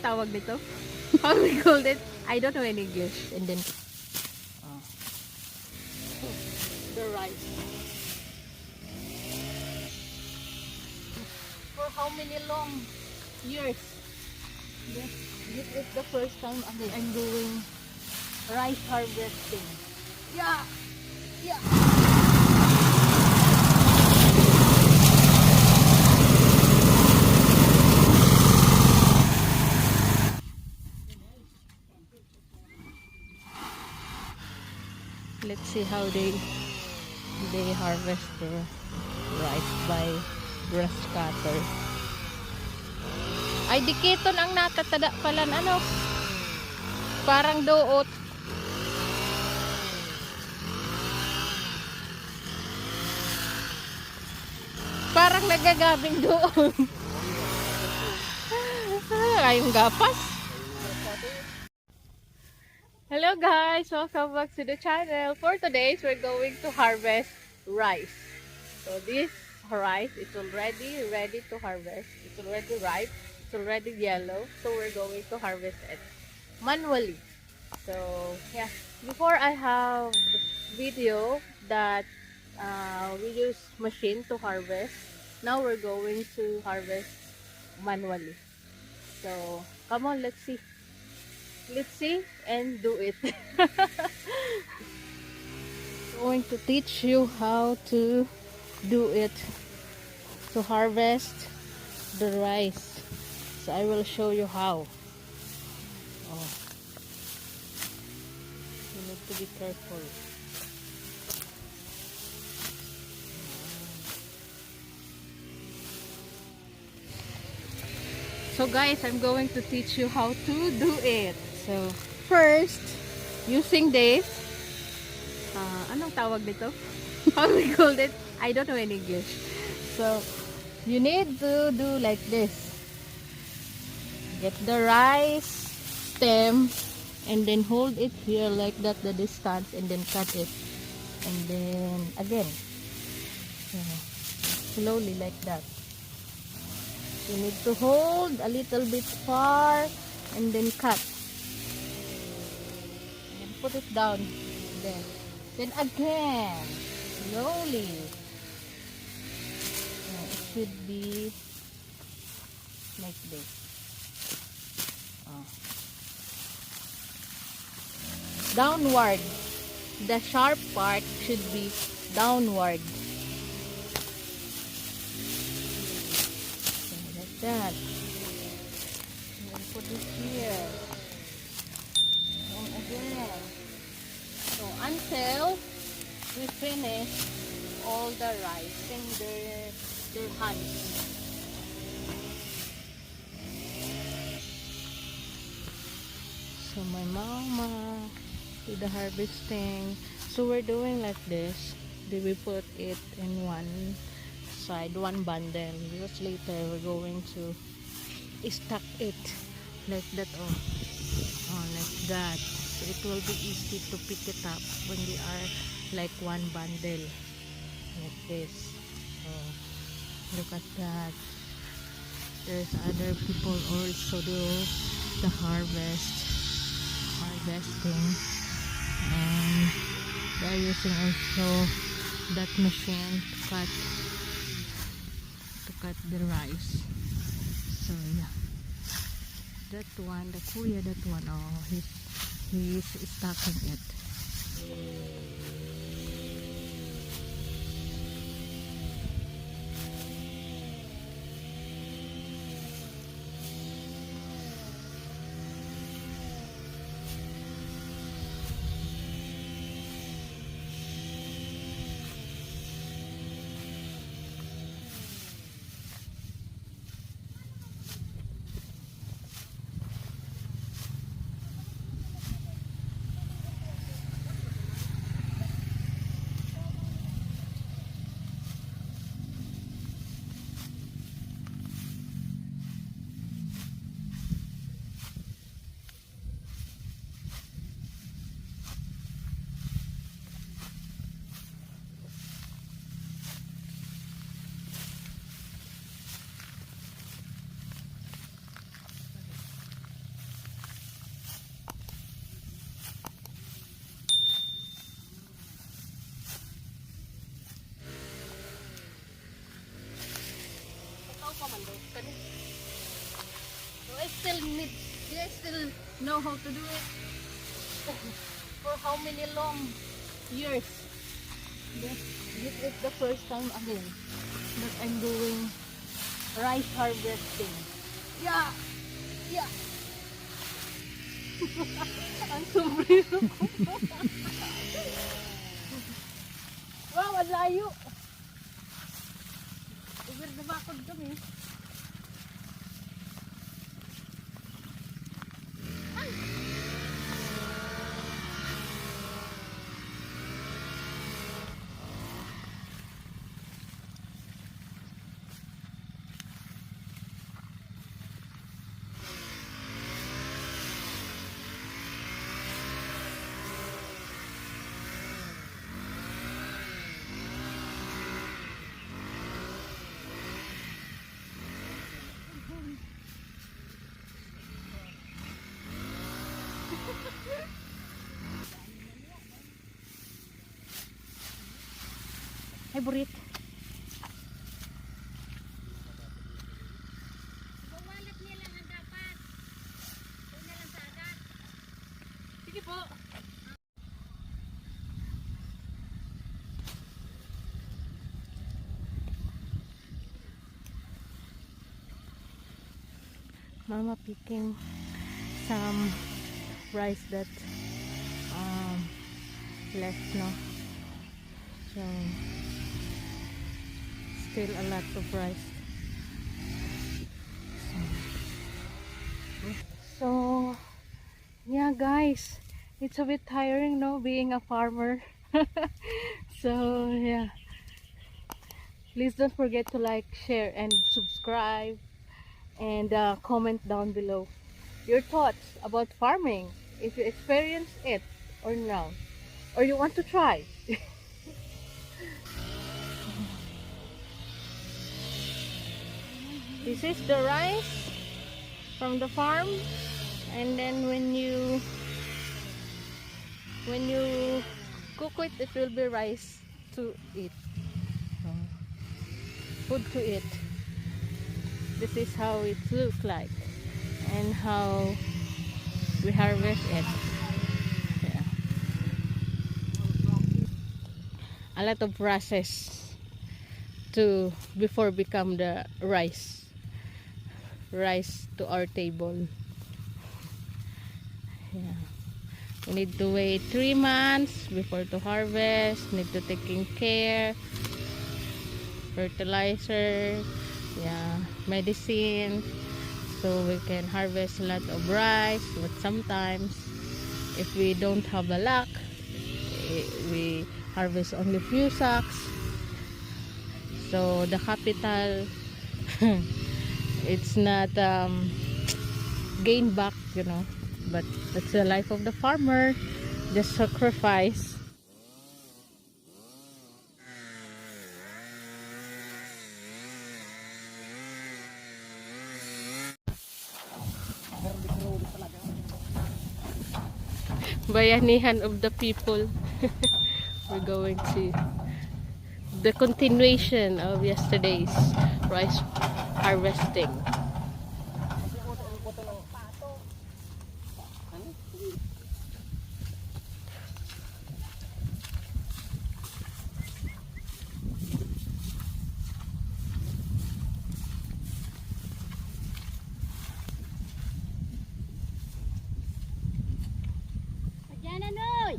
anong tawag dito? How we called it? I don't know in English. And then the rice. For how many long years? This is the first time I'm doing rice harvesting. Yeah. Yeah. Let's see how they harvest the rice by grass cutter. Ay dikiton ang natatada pala ano. Parang doot. Parang nagagabing doon. Ay yung gapas. Hello guys, welcome back to the channel. For today, we're going to harvest rice. So this rice is already ready to harvest. It's already ripe. It's already yellow. So we're going to harvest it manually. So yeah, before I have video that we use machine to harvest. Now we're going to harvest manually. So come on, let's see. Let's see and do it. Going to teach you how to do it, to harvest the rice. So I will show you how. Oh. You need to be careful. So guys, I'm going to teach you how to do it. So first, using this, anong tawag dito? How we called it? I don't know in English. So you need to do like this. Get the rice stem and then hold it here like that, the distance, and then cut it. And then again, slowly like that. You need to hold a little bit far and then cut. And put it down there. Then again, slowly. It should be like this. Downward. The sharp part should be downward. That. And put it here. And again. So until we finish all the rice in their hands. So my mama did the harvesting. So we're doing like this. Then we put it in one side, one bundle, because later we're going to stack it like that. Like that, so it will be easy to pick it up when they are like one bundle like this. Look at that. There's other people also do the harvesting, and they're using also that machine to cut the rice. So yeah, that one, the kuya, that one, he's stacking it. commando. So I still know how to do it. For how many long years? This is the first time again that I'm doing rice harvesting. Yeah! Yeah! Ang sombrero ko. Wow, ang layo! Uber na bakod kami. Ay, burit. Bumalat nila ang dapat. Doon na lang sa agad. Sige po. Mama picking some rice that left, no? So still a lot of rice. So yeah, guys, it's a bit tiring, no, being a farmer. So yeah, please don't forget to like, share, and subscribe, and comment down below your thoughts about farming, if you experience it or no, or you want to try. This is the rice from the farm, and then when you cook it, it will be rice to eat, food to eat. This is how it looks like and how we harvest it. Yeah. A lot of process to before become the rice to our table. Yeah. We need to wait 3 months before to harvest. Need to taking care, fertilizer, yeah, medicine, so we can harvest a lot of rice. But sometimes if we don't have the luck, we harvest only few sacks, so the capital it's not gain back, you know. But that's the life of the farmer, just sacrifice. Bayanihan of the people. We're going to the continuation of yesterday's rice harvesting. Padyan na, Noy!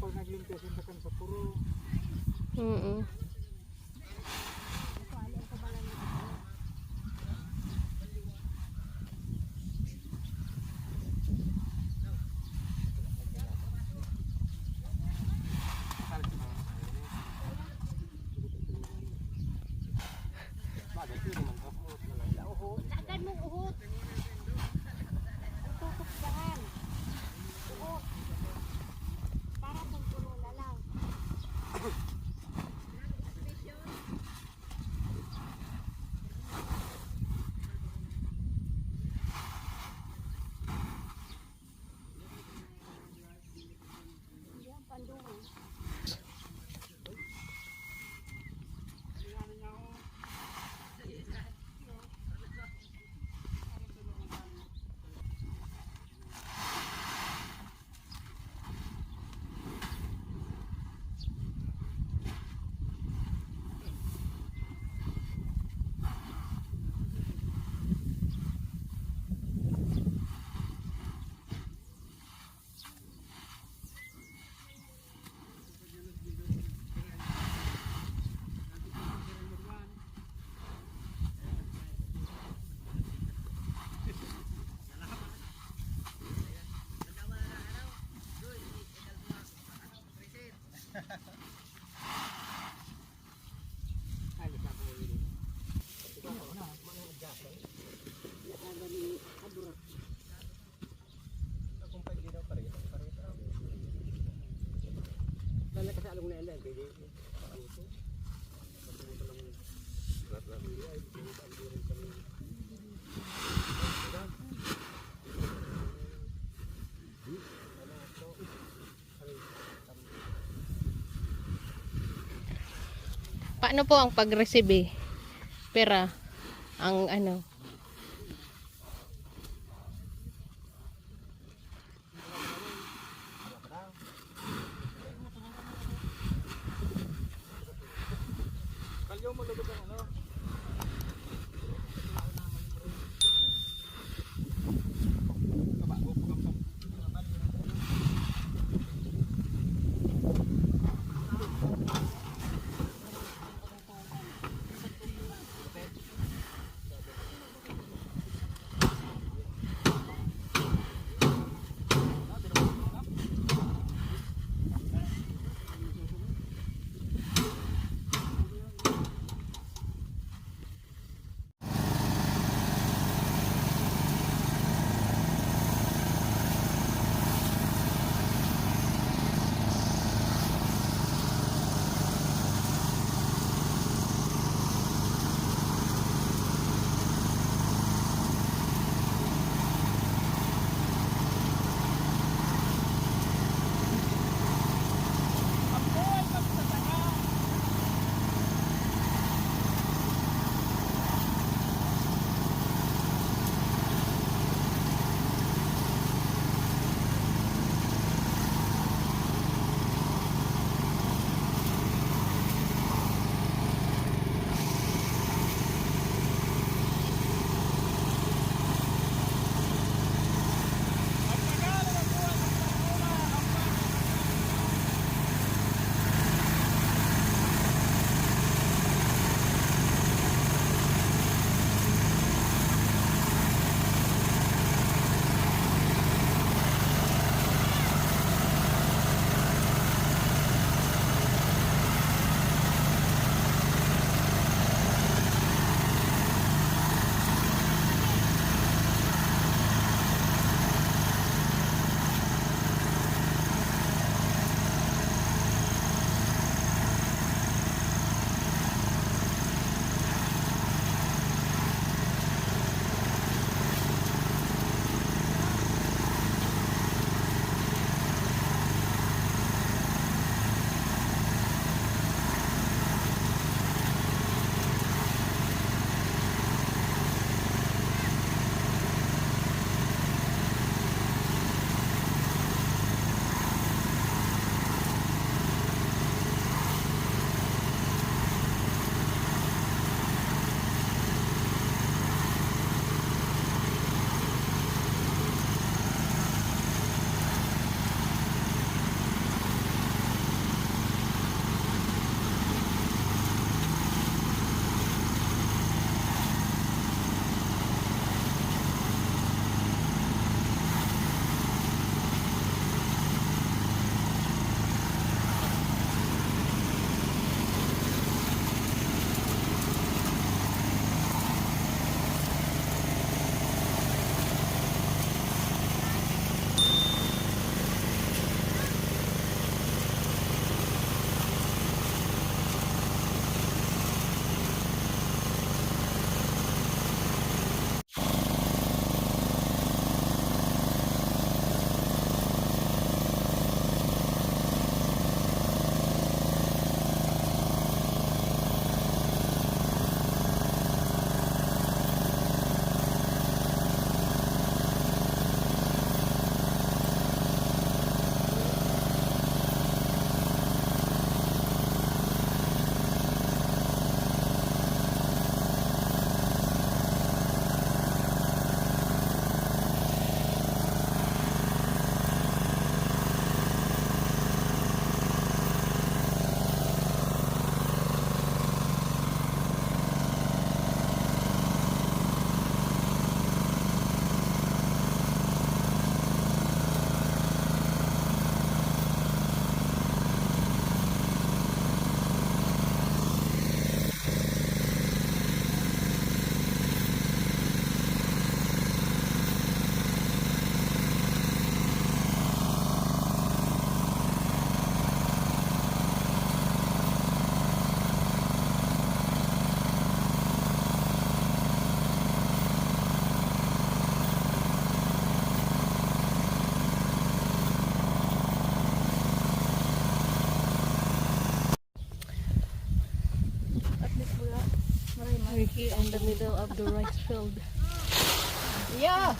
pag naglintas yung takan sa puro. Mm. Sagad mo uhot. Tutok dyan. Uhot. Para kung puno na lang. Yan, pandungan. Paano po ang pag-receive? Pera ang ano? Kalyo mo lugod ang ano. in the middle of the rice field. Yeah.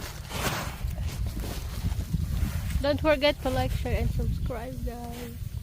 Don't forget to like, share, and subscribe, guys.